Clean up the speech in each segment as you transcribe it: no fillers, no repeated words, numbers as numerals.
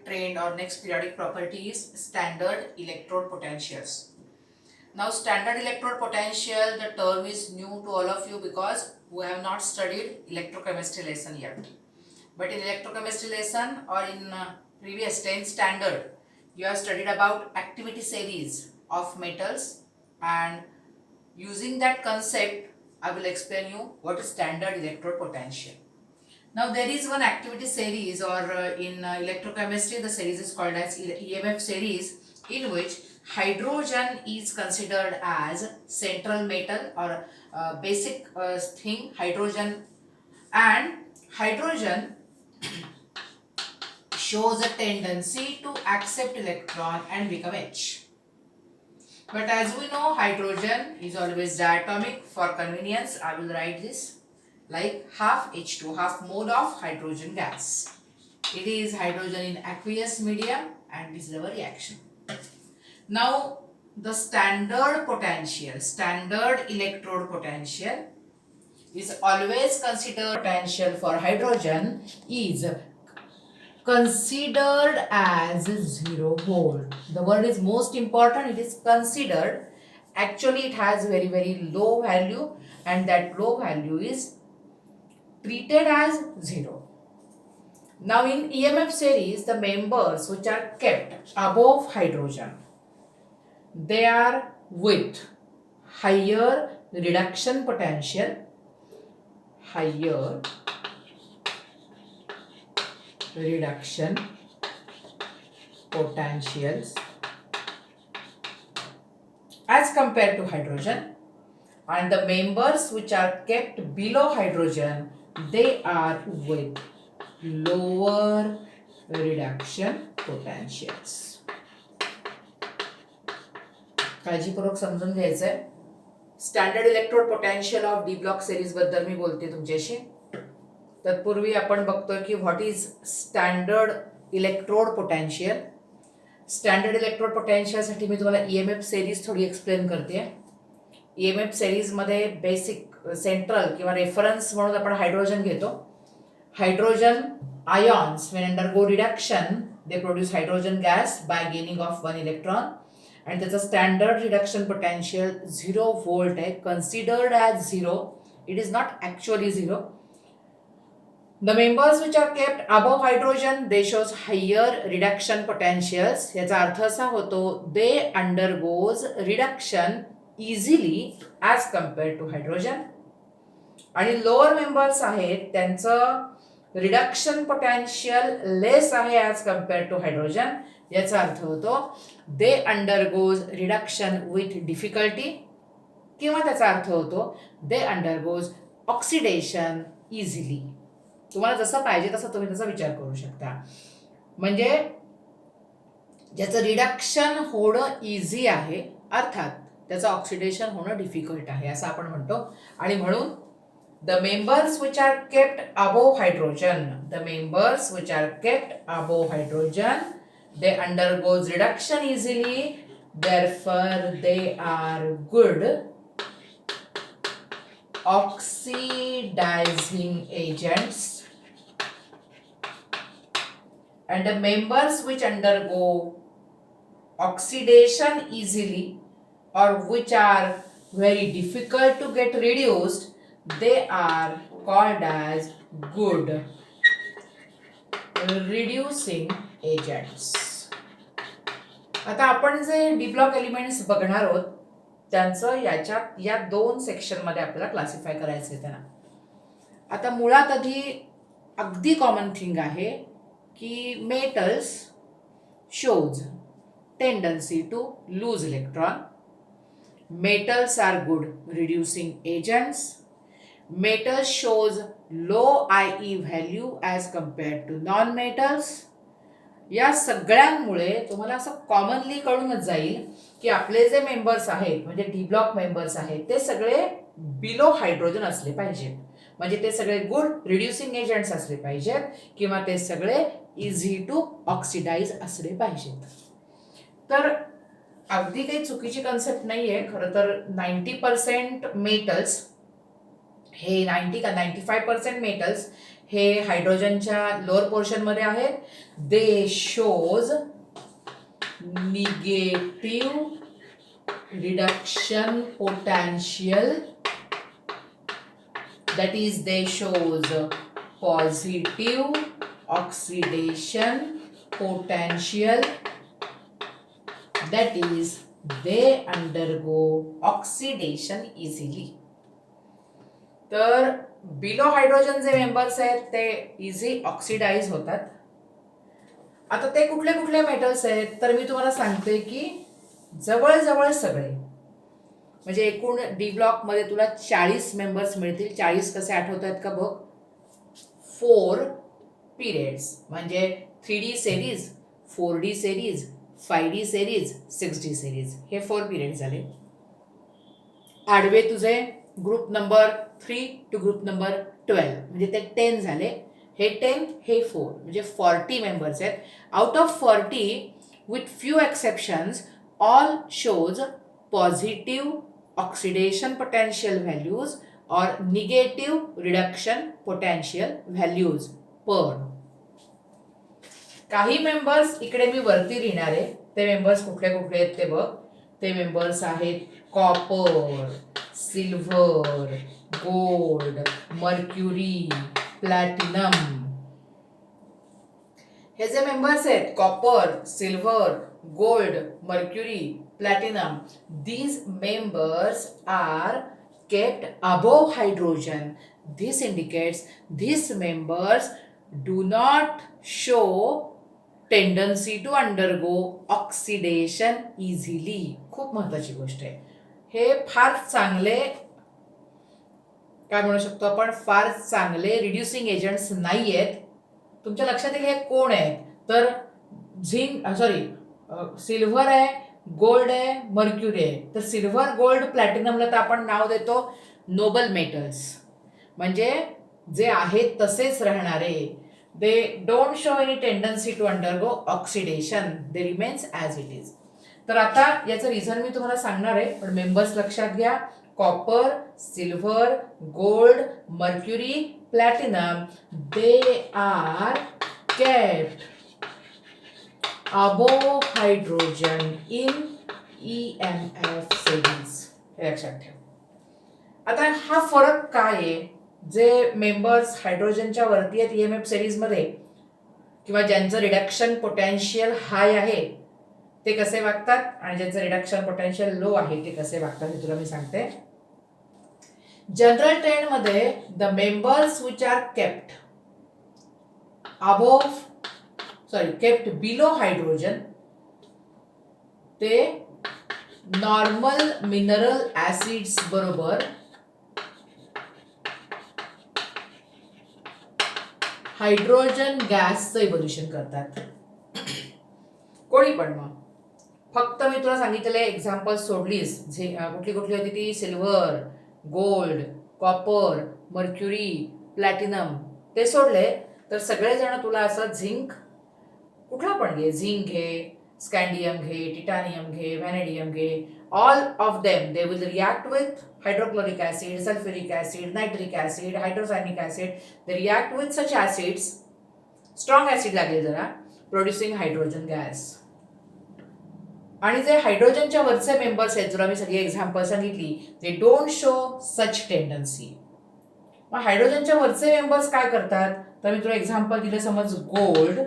trend or next periodic property is standard electrode potentials. Now standard electrode potential, the term is new to all of you because we have not studied electrochemistry lesson yet. But in electrochemistry lesson or in previous 10th standard, you have studied about activity series of metals, and using that concept I will explain you what is standard electrode potential. Now there is one activity series, or in electrochemistry the series is called as EMF series, in which hydrogen is considered as central metal or basic thing, hydrogen, and hydrogen shows a tendency to accept electron and become H. But as we know, hydrogen is always diatomic. For convenience, I will write this like half H2, half mole of hydrogen gas. It is hydrogen in aqueous medium, and this is our reaction. Now, the standard potential, standard electrode potential is always considered potential for hydrogen is considered as 0 volt. The word is most important, it is considered. Actually it has very low value, and that low value is treated as 0. Now in EMF series, the members which are kept above hydrogen, they are with higher reduction potential, higher reduction potentials as compared to hydrogen, and the members which are kept below hydrogen, they are with lower reduction potentials. काळजीपूर्वक समजून घ्यायचं आहे. Standard electrode potential of D block series बद्दल मी बोलते तुमच्याशी. तत्पूर्वी आपण बघतोय की what is standard electrode potential. Standard electrode पोटेन्शियलसाठी मी तुम्हाला ईएमएफ सिरीज थोडी एक्सप्लेन करते. ईएमएफ सिरीजमध्ये बेसिक सेंट्रल किंवा रेफरन्स म्हणून आपण हायड्रोजन घेतो. Hydrogen ions when undergo reduction they produce hydrogen gas by gaining of 1 electron, आणि त्याचं स्टँडर्ड रिडक्शन पोटेन्शियल 0 व्होल्ट आहे, considered as 0. It is not actually 0. The members which are kept above hydrogen, they shows higher reduction potentials. याचा अर्थ असा होतो they undergoes reduction easily as compared to hydrogen. आणि lower members आहेत त्यांचं reduction potential लेस आहे as compared to hydrogen. याचा अर्थ होतो they undergoes reduction with difficulty, किंवा त्याचा अर्थ होतो they undergoes oxidation easily. तुम्हाला जसं पाहिजे तसं तुम्ही त्याचा विचार करू शकता. म्हणजे ज्याचं रिडक्शन होणं इझी आहे, अर्थात त्याचं ऑक्सिडेशन होणं डिफिकल्ट आहे असं आपण म्हणतो. आणि म्हणून the members which are kept above hydrogen, the members which are kept above hydrogen, they undergoes reduction easily, therefore they are good oxidizing agents. And the members which undergo oxidation easily or which are very difficult to get reduced, they are called as good reducing agents. आता आपण जे D block elements बघणार आहोत त्यांचं याच्यात या 2 सेक्शनमध्ये आपल्याला क्लासिफाय करायचं आहे. त्यांना आता मुळात आधी अगदी कॉमन थिंग आहे की metals shows tendency to lose electron. Metals are good reducing agents. Metals shows low IE value as compared to non metals. या सगळ्यांमुळे तुम्हाला असं कॉमनली कळूनच जाईल की आपले जे मेंबर्स आहेत म्हणजे डी ब्लॉक मेंबर्स आहेत ते सगळे बिलो हायड्रोजन असले पाहिजेत. म्हणजे ते सगळे गुड रिड्युसिंग एजंट्स असले पाहिजेत, किंवा ते सगळे इझी टू ऑक्सिडाइज असले पाहिजेत. तर अगदी काही चुकीची कन्सेप्ट नाही आहे. खरं तर 90% मेटल्स हे 90 का 95% मेटल्स हे हायड्रोजनच्या लोअर पोर्शन मध्ये आहेत. दे shows negative reduction potential, that is they shows positive oxidation potential, that is they undergo oxidation easily. तर बिलो हायड्रोजन जे मेंबर्स आहेत ते इझी ऑक्सिडाइज होतात. आता ते कुठले कुठले मेटल्स आहेत तर मी तुम्हाला सांगते की जवळजवळ सगळे, म्हणजे एकूण डी ब्लॉक मध्ये तुला 40 मेंबर्स मिळतील. 40 कसे आठवत आहेत का बघ. 4 पिरियड्स म्हणजे 3D series, 4D series, 5D series, 6D series, हे 4 पिरियड झाले. आडवे तुझे group number 3 to group number 12 म्हणजे ते 10 झाले. हे 10 हे 4 म्हणजे 40 मेंबर्स आहेत. Out of 40 with few exceptions all shows positive oxidation potential values और निगेटिव्ह रिडक्शन पोटेन्शियल व्हॅल्यूज. पण काही मेंबर्स इकडे मी वरती लिहिणार आहे. ते मेंबर्स कुठले कुठले आहेत ते बघ. ते मेंबर्स आहेत copper, silver, gold, mercury, platinum. हे जे मेंबर्स आहेत copper, silver, gold, mercury, platinum, these members are kept above hydrogen. This indicates these members do not show tendency to undergo oxidation easily. खूप महत्वाची गोष्ट आहे. हे फार चांगले काय म्हणू शकतो आपण, फार चांगले रिड्युसिंग एजंट्स नाही आहेत. तुमच्या लक्षात येईल हे कोण आहेत तर सिल्वर आहे, गोल्ड आहे, मर्क्युरी आहे. तर सिल्वर, गोल्ड, प्लॅटिनमला तर आपण नाव देतो नोबल मेटल्स, म्हणजे जे आहेत तसेच राहणारे. They don't show any tendency to undergo oxidation, they remains as it is. तर आता याचं रिझन मी तुम्हाला सांगणार आहे, पण मेंबर्स लक्षात घ्या. Copper, silver, gold, mercury, platinum, they are kept above hydrogen in EMF series. हे लक्षात ठेव. आता हा फरक काय आहे, जे मेंबर्स हायड्रोजनच्या वरती आहेत EMF सिरीज मध्ये किंवा ज्यांचं रिडक्शन पोटेन्शियल हाय आहे ते कसे वागतात आणि ज्यांचं रिडक्शन पोटेन्शियल लो आहे ते कसे वागतात हे तुला मी सांगते. जनरल ट्रेंड मध्ये the members which R kept below hydrogen, ते नॉर्मल मिनरल ऍसिड्स बरोबर हायड्रोजन गॅसचं इव्होल्युशन करतात. कोणी पण मग फक्त मी तुला सांगितलेले एक्झाम्पल सोडलीस, कुठली कुठली होती ती, silver, gold, copper, mercury, platinum, ते सोडले तर सगळेजण तुला असं झिंक कुठला पण घे, झिंक घे, स्कँडियम घे, टिटानियम घे, व्हॅनेडियम घे, all of them they will react with hydrochloric acid, sulphuric acid, nitric acid, hydrocyanic acid. They react with such acids, strong acid लागेल जरा, प्रोड्युसिंग हायड्रोजन गॅस. आणि जे हायड्रोजनच्या वरचे मेंबर्स आहेत, तुला मी सगळी एक्झाम्पल सांगितली, दे डोंट शो सच टेंडन्सी. मग हायड्रोजनच्या वरचे मेंबर्स काय करतात तर मी तुला एक्झाम्पल दिलं, समज गोल्ड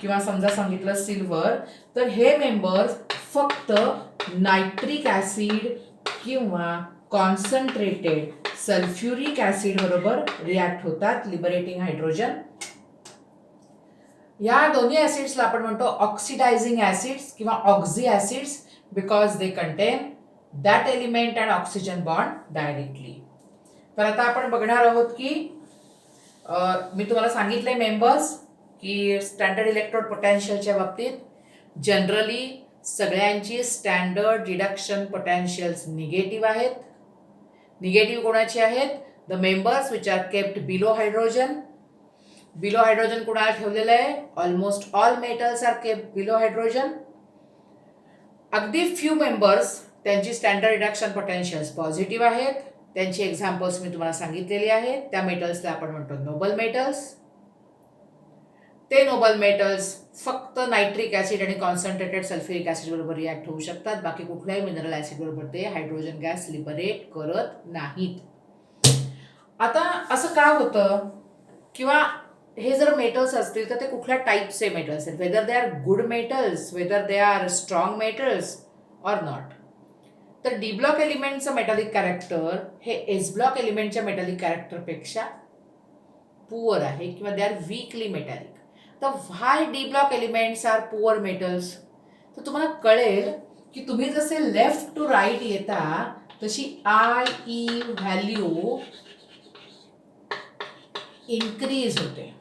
किंवा समजा सांगितलं सिल्वर, तर हे मेंबर्स फक्त नायट्रिक ऍसिड किंवा कॉन्सन्ट्रेटेड सल्फ्युरिक ऍसिड बरोबर रिॲक्ट होतात, लिबरेटिंग हायड्रोजन. या दोन्ही ऍसिड्सला आपण म्हणतो ऑक्सिडायझिंग ऍसिड्स किंवा oxy acids, because they contain that element and oxygen bond directly. तर आता आपण बघणार आहोत की मी तुम्हाला सांगितले मेंबर्स की स्टँडर्ड इलेक्ट्रोड पोटेन्शियलच्या बाबतीत जनरली सगळ्यांची स्टँडर्ड रिडक्शन पोटेन्शियल्स निगेटिव्ह आहेत. निगेटिव्ह कोणाची आहेत? The members which are kept below hydrogen. Below hydrogen कुणाला ठेवलेलं आहे? Almost all metals are kept below hydrogen. अगदी फ्यू मेंबर्स त्यांची स्टँडर्ड रिडक्शन पोटेन्शियल्स पॉझिटिव्ह आहेत त्यांची एक्झाम्पल्स मी तुम्हाला सांगितलेली आहेत. त्या मेटल्सला आपण म्हणतो नोबल मेटल्स. ते नोबल मेटल्स फक्त नायट्रिक ॲसिड आणि कॉन्सन्ट्रेटेड सल्फ्युरिक ॲसिड बरोबर रिॲक्ट होऊ शकतात. बाकी कुठल्याही मिनरल ॲसिड बरोबर ते हायड्रोजन गॅस लिबरेट करत नाहीत. आता असं का होतं, किंवा हे जर मेटल्स असतील तर ते कुठल्या टाईपचे मेटल्स आहेत, whether they are good metals, whether they are strong metals or not. तर डी ब्लॉक एलिमेंटचं मेटॅलिक कॅरेक्टर हे एस ब्लॉक एलिमेंटच्या मेटॅलिक कॅरेक्टरपेक्षा पुअर आहे किंवा दे आर वीकली मेटॅलिक. तर why D block elements are poor metals, तर तुम्हाला कळेल की तुम्ही जसे लेफ्ट टू राईट येता तशी आय ई व्हॅल्यू इन्क्रीज होते.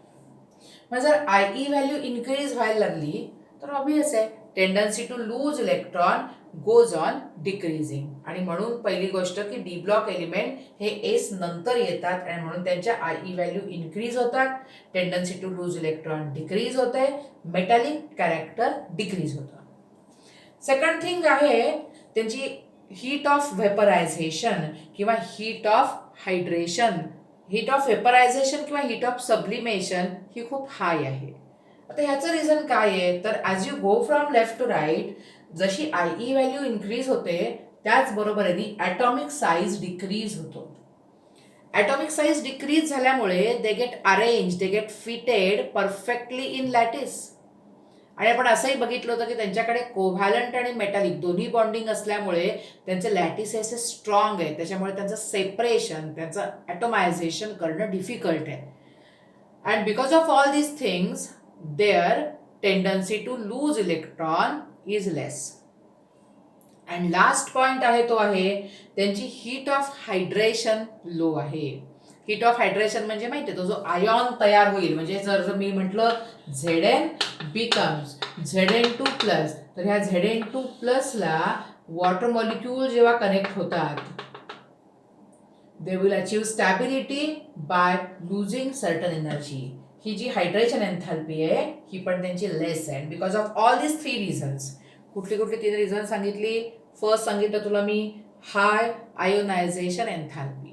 मग जर आय ई व्हॅल्यू इन्क्रीज व्हायला लागली तर ऑब्वियस आहे tendency to lose electron goes on decreasing. आणि म्हणून पहिली गोष्ट की डी ब्लॉक एलिमेंट हे एस नंतर येतात आणि म्हणून त्यांच्या आय ई व्हॅल्यू इन्क्रीज होतात, tendency to lose electron decrease होते, मेटॅलिक कॅरेक्टर डिक्रीज होतं. सेकंड थिंग आहे त्यांची हीट ऑफ व्हेपरायझेशन किंवा heat of hydration. Heat of vaporization किंवा हीट ऑफ सब्लिमेशन ही खूप हाय आहे. आता ह्याचं रिझन काय आहे, तर as you go from left to right जशी आय ई व्हॅल्यू इन्क्रीज होते त्याचबरोबरीने ॲटॉमिक साईज डिक्रीज होतो. ॲटॉमिक साईज डिक्रीज झाल्यामुळे they get arrange, they get fitted perfectly in lattice. आणि आपण असंही बघितलं होतं की त्यांच्याकडे कोव्हॅलंट आणि मेटॅलिक दोन्ही बॉन्डिंग असल्यामुळे त्यांचे लॅटिस असे स्ट्रॉंग आहे, त्याच्यामुळे त्यांचं सेपरेशन, त्यांचं ॲटोमायझेशन करणं डिफिकल्ट आहे. And because of all these things their tendency to lose electron is less. And last point आहे तो आहे त्यांची हीट ऑफ हायड्रेशन लो आहे. हीट ऑफ हायड्रेशन म्हणजे माहिती आहे तो जो आयॉन तयार होईल, म्हणजे जर मी म्हटलं Zn बिकम्स Zn2 प्लस, तर ह्या Zn2 प्लसला वॉटर मॉलिक्यूल जेव्हा कनेक्ट होतात they will achieve stability by losing certain energy. ही जी हायड्रेशन एन्थॅल्पी आहे ही पण त्यांची लेस आहे. Because of all this 3 reasons. कुठली कुठली 3 रिझन सांगितली? फर्स्ट सांगितलं तुला मी हाय आयोनायझेशन एन्थॅल्पी.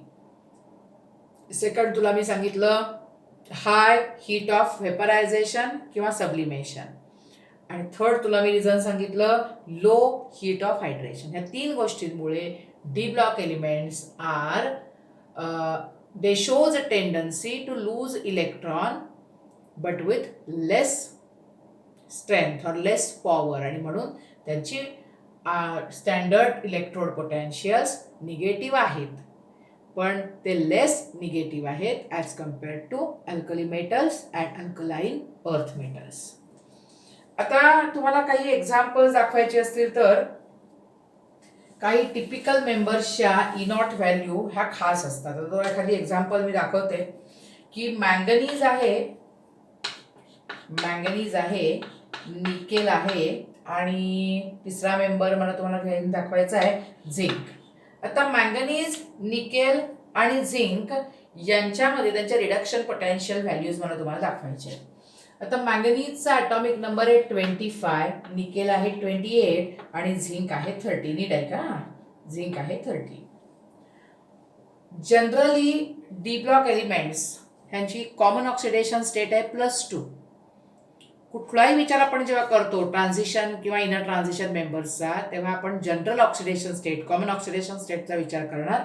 सेकंड तुला मी सांगितलं हाय हीट ऑफ व्हेपरायझेशन किंवा सब्लिमेशन. आणि थर्ड तुला मी रिझन सांगितलं लो हीट ऑफ हायड्रेशन. ह्या 3 गोष्टींमुळे D block elements are they shows a tendency to lose electron but with less strength और लेस पॉवर. आणि म्हणून त्यांची स्टँडर्ड इलेक्ट्रोड पोटेन्शियल्स निगेटिव्ह आहेत, पण ते लेस निगेटिव्ह आहेत as compared to alkali metals and alkaline earth metals. आता तुम्हाला काही एक्झाम्पल्स दाखवायचे असतील तर काही टिपिकल मेंबर्सच्या इनॉट व्हॅल्यू ह्या खास असतात. तर एखादी एक्झाम्पल मी दाखवते की मँगनीज आहे, निकेल आहे आणि तिसरा मेंबर मला तुम्हाला घेऊन दाखवायचा आहे झिंक. आता मँगनीज, निकेल आणि झिंक यांच्यामध्ये त्यांच्या रिडक्शन पोटेन्शियल व्हॅल्यूज मला तुम्हाला दाखवायचे आहेत. आता मँगनीजचा ॲटॉमिक नंबर आहे 25, निकेल आहे 28 आणि झिंक आहे 30. नीट आहे का? झिंक आहे 30. जनरली डी ब्लॉक एलिमेंट्स ह्यांची कॉमन ऑक्सिडेशन स्टेट आहे +2. कुठलाही विचार आपण जेव्हा करतो ट्रान्झिशन किंवा इनर ट्रान्झिशन मेंबर्सचा, तेव्हा आपण general oxidation state, common oxidation स्टेटचा विचार करणार.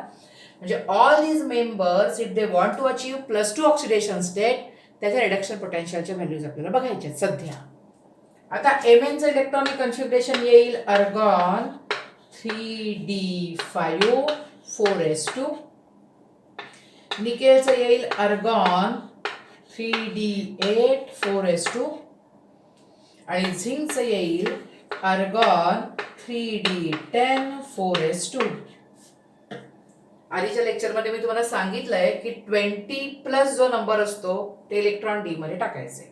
म्हणजे all these members if they want to achieve +2 oxidation state त्याच्या रिडक्शन पोटेन्शियलच्या व्हॅल्यूज आपल्याला बघायच्या आहेत सध्या. आता Mnचं इलेक्ट्रॉनिक कन्फिगरेशन येईल अर्गॉन 3d5 4s2, निकेलचं येईल अर्गॉन 3d8 4s2 आणि झिंकचं येईल अर्गॉन 3d10 4s2. आधीच्या लेक्चरमध्ये मी तुम्हाला सांगितलंय की 20+ जो नंबर असतो ते इलेक्ट्रॉन डी मध्ये टाकायचे.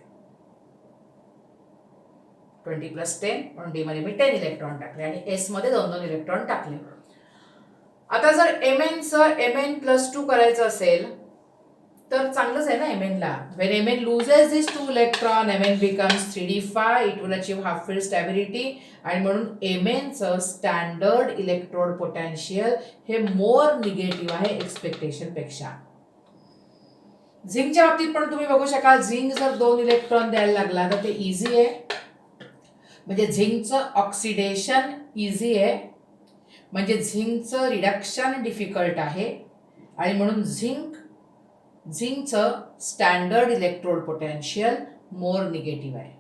20+10 म्हणून डी मध्ये मी 10 इलेक्ट्रॉन टाकले आणि एस मध्ये 2-2 इलेक्ट्रॉन टाकले. आता जर Mnचं Mn+2 करायचं असेल तर चांगलंच आहे ना Mn ला. When Mn loses these 2 electron, Mn becomes 3d phi, it will achieve half field stability आणि म्हणून Mn चं स्टँडर्ड इलेक्ट्रोड पोटेन्शियल हे मोर निगेटिव्ह आहे एक्सपेक्टेशन पेक्षा. झिंकच्या बाबतीत पण तुम्ही बघू शकाल, झिंक जर 2 इलेक्ट्रॉन द्यायला लागला तर ते इझी आहे, म्हणजे झिंकचं ऑक्सिडेशन इझी आहे, म्हणजे झिंकचं रिडक्शन डिफिकल्ट आहे आणि म्हणून झिंकचं स्टँडर्ड इलेक्ट्रोड पोटेन्शियल मोर निगेटिव्ह आहे.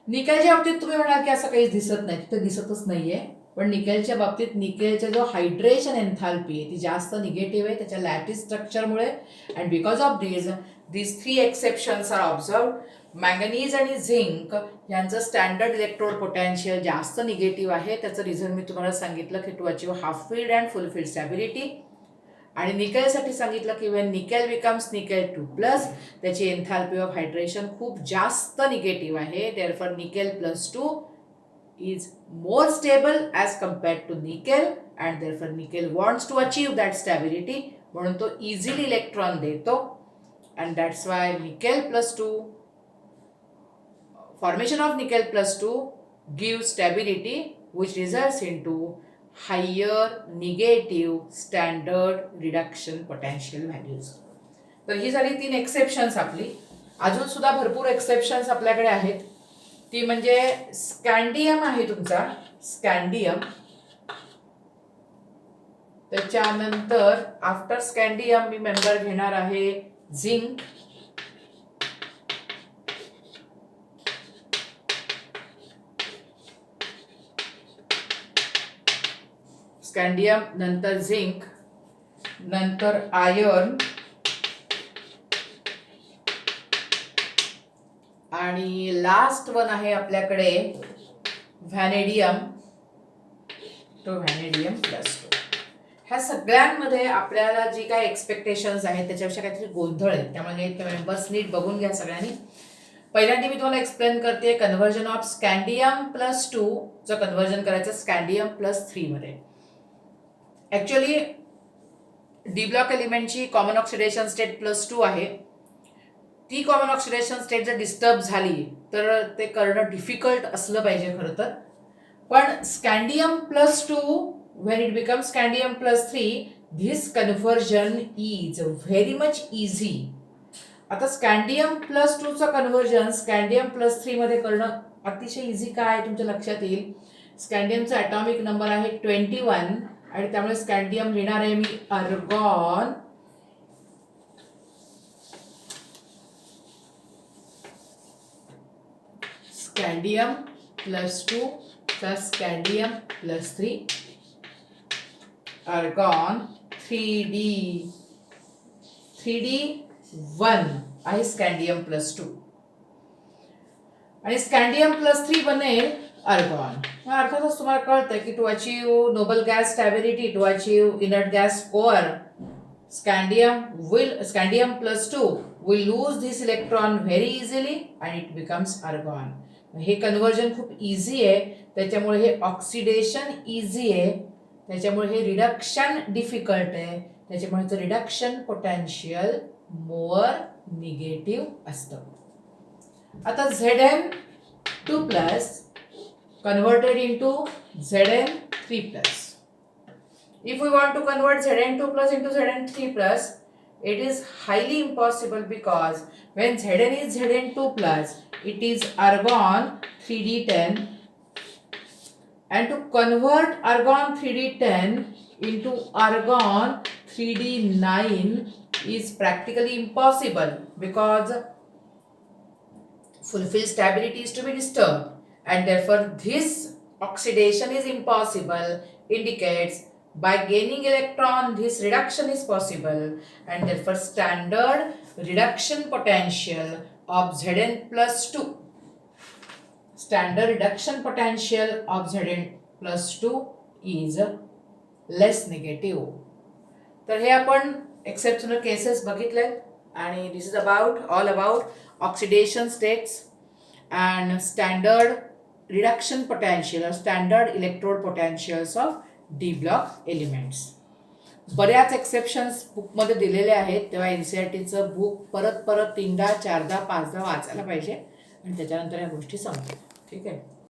निकेलच्या बाबतीत तुम्ही म्हणाल की असं काहीच दिसत नाही, तिथे दिसतच नाहीये, पण निकेलच्या बाबतीत निकेलचा जो हायड्रेशन एन्थाल्पी आहे ती जास्त निगेटिव्ह आहे त्याच्या लॅटिस स्ट्रक्चरमुळे. And because of these 3 exceptions are observed. Manganese आणि झिंक यांचं स्टँडर्ड इलेक्ट्रोड पोटेन्शियल जास्त निगेटिव्ह आहे. त्याचं रिझन मी तुम्हाला सांगितलं की to achieve half filled and full filled stability. आणि निकेलसाठी सांगितलं की वेन निकेल बिकम्स निकेल 2+, त्याची एन्थाल्पी ऑफ हायड्रेशन खूप जास्त निगेटिव्ह आहे. Therefore nickel +2 is more stable as compared to nickel and therefore nickel wants to achieve that stability, म्हणून तो easily इलेक्ट्रॉन देतो. and that's why nickel +2, formation of nickel +2 gives stability which results into higher negative standard reduction potential values. तर ही झाली 3 exceptions आपली. अजून सुद्धा भरपूर exceptions आपल्याकडे आहेत. ती म्हणजे स्कॅन्डियम आहे तुमचा, स्कॅन्डियम. त्याच्यानंतर आफ्टर स्कॅन्डियम मी मेंबर घेणार आहे झिंक, स्कॅन्डियम नंतर झिंक, नंतर आयर्न आणि लास्ट वन आहे आपल्याकडे व्हॅनेडियम टू व्हॅनेडियम +2. ह्या सगळ्यांमध्ये आपल्याला जी काही एक्सपेक्टेशन्स आहेत त्याच्यापेक्षा काहीतरी गोंधळ आहे, त्यामुळे हे मेंबर्स नीट बघून घ्या सगळ्यांनी. पहिल्यांदा मी तुम्हाला एक्सप्लेन करते कन्व्हर्जन ऑफ स्कॅन्डियम +2 चं कन्व्हर्जन करायचं स्कॅन्डियम +3 मध्ये. ऍक्च्युअली डी ब्लॉक एलिमेंटची कॉमन ऑक्सिडेशन स्टेट +2 आहे. ती कॉमन ऑक्सिडेशन स्टेट जर डिस्टर्ब झाली तर ते करणं डिफिकल्ट असलं पाहिजे खरं तर. पण स्कॅन्डियम +2 when it becomes scandium +3, this conversion is very much easy. आता स्कॅन्डियम +2 चं कन्व्हर्जन स्कॅन्डियम +3 मध्ये करणं अतिशय इझी. काय तुमच्या लक्षात येईल, स्कॅन्डियमचा ॲटॉमिक नंबर आहे 21 आणि त्यामुळे स्कॅन्डियम लिहिणार आहे मी अर्गॉन. स्कॅन्डियम +2 चा स्कॅन्डियम +3, argon 3d1 आहे स्कॅन्डियम +2 आणि स्कॅन्डियम +3 बनेल argon. अर्थातच तुम्हाला कळतं की to achieve noble gas stability, to achieve inert gas core, scandium +2 will lose this electron very easily and it becomes argon. हे कन्व्हर्जन खूप इझी आहे, त्याच्यामुळे हे ऑक्सिडेशन इझी आहे, त्याच्यामुळे हे रिडक्शन डिफिकल्ट आहे, त्याच्यामुळे रिडक्शन पोटेन्शियल मोर निगेटिव्ह असतं. आता Zn2+ converted into Zn3+. If we want to convert Zn2+ into Zn3+, it is highly impossible because when Zn is Zn2+, it is argon 3d10, and to convert argon 3d10 into argon 3d9 is practically impossible because full-field stability is to be disturbed, and therefore this oxidation is impossible, indicates by gaining electron this reduction is possible, and therefore standard reduction potential of Zn+2, standard reduction potential of Zn+2 is less negative. तर हे आपण exceptional cases बघितले आणि this is all about oxidation states and standard reduction potential or standard electrode potentials of D block elements. बऱ्याच exceptions बुकमध्ये दिलेले आहेत, तेव्हा NCERTचं बुक परत परत 3दा 4दा 5दा वाचायला पाहिजे आणि त्याच्यानंतर या गोष्टी समजतात. ठीक आहे.